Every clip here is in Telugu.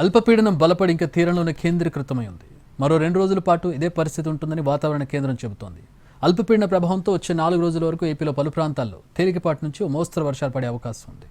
అల్పపీడనం బలపడి ఇంకా తీరంలోనే కేంద్రీకృతమై ఉంది. మరో 2 రోజుల పాటు ఇదే పరిస్థితి ఉంటుందని వాతావరణ కేంద్రం చెబుతోంది. అల్పపీడన ప్రభావంతో వచ్చే 4 రోజుల వరకు ఏపీలో పలు ప్రాంతాల్లో తేలికపాటి నుంచి ఓ మోస్తరు వర్షాలు పడే అవకాశం ఉంది.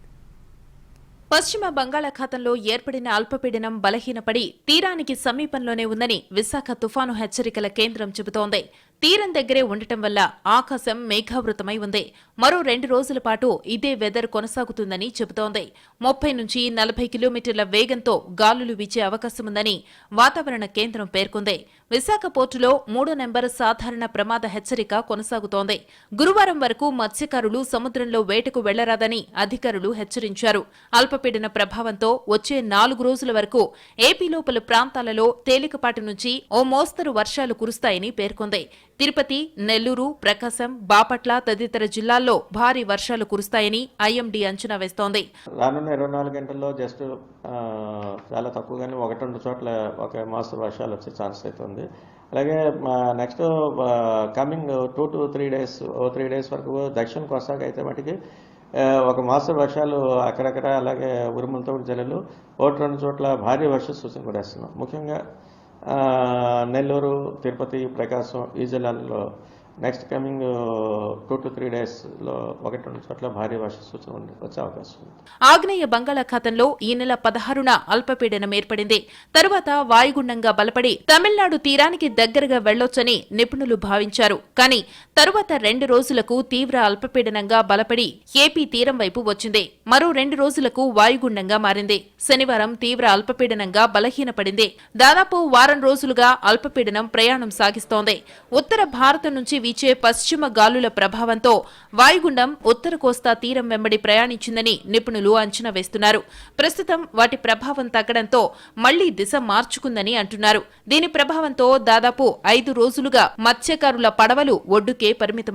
పశ్చిమ బంగాళాఖాతంలో ఏర్పడిన అల్పపీడనం బలహీనపడి తీరానికి సమీపంలోనే ఉందని విశాఖ తుఫాను హెచ్చరికల కేంద్రం చెబుతోంది. తీరం దగ్గరే ఉండటం వల్ల ఆకాశం మేఘావృతమై ఉంది. మరో 2 రోజుల పాటు ఇదే వెదర్ కొనసాగుతుందని చెబుతోంది. 30 నుంచి 40 కిలోమీటర్ల వేగంతో గాలులు వీచే అవకాశముందని వాతావరణ కేంద్రం పేర్కొంది. విశాఖ పోర్టులో 3వ నెంబర్ సాధారణ ప్రమాద హెచ్చరిక కొనసాగుతోంది. గురువారం వరకు మత్స్యకారులు సముద్రంలో వేటకు వెళ్లరాదని అధికారులు హెచ్చరించారు. అల్పపీడన ప్రభావంతో వచ్చే 4 రోజుల వరకు ఏపీలో పలు ప్రాంతాలలో తేలికపాటి నుంచి ఓ మోస్తరు వర్షాలు కురుస్తాయని పేర్కొంది. తిరుపతి, నెల్లూరు, ప్రకాశం, బాపట్ల తదితర జిల్లాల్లో భారీ వర్షాలు కురుస్తాయని ఐఎండీ అంచనా వేస్తోంది. రానున్న 24 గంటల్లో జస్ట్ చాలా తక్కువగానే 1-2 చోట్ల ఒక మోస్తరు వర్షాలు వచ్చే ఛాన్స్ అయితే ఉంది. అలాగే next coming 2 to 3 days 3 days వరకు దక్షిణ కోస్తాకి అయితే మటుకి ఒక మోస్తరు వర్షాలు అక్కడక్కడ, అలాగే ఉరుములతో జల్లులు 1-2 చోట్ల భారీ వర్ష సూచన కూడా వేస్తున్నాం. ముఖ్యంగా నెల్లూరు, తిరుపతి, ప్రకాశం ఈ జిల్లాల్లో నెక్స్ట్ కమింగ్ 2 to 3 డేస్లో 1-2 చోట్ల భారీ వర్ష సూచన వచ్చే అవకాశం ఉంది. ఆగ్నేయ బంగాళాఖాతంలో ఈ నెల 16న అల్పపీడనం ఏర్పడింది. తరువాత వాయుగుండంగా బలపడి తమిళనాడు తీరానికి దగ్గరగా వెళ్లొచ్చని నిపుణులు భావించారు. కానీ తరువాత 2 రోజులకు తీవ్ర అల్పపీడనంగా బలపడి ఏపీ తీరం వైపు వచ్చింది. మరో 2 రోజులకు వాయుగుండంగా మారింది. శనివారం తీవ్ర అల్పపీడనంగా బలహీనపడింది. దాదాపు వారం రోజులుగా అల్పపీడనం ప్రయాణం సాగిస్తోంది. ఉత్తర భారతం నుంచి వీచే పశ్చిమ గాలుల ప్రభావంతో వాయుగుండం ఉత్తర కోస్తా తీరం వెంబడి ప్రయాణించిందని నిపుణులు అంచనా వేస్తున్నారు. ప్రస్తుతం వాటి ప్రభావం తగ్గడంతో మళ్లీ దిశ మార్చుకుందని అంటున్నారు. దీని ప్రభావంతో దాదాపు 5 రోజులుగా మత్స్యకారుల పడవలు ఒడ్డుకే పరిమితమయ్యాయి.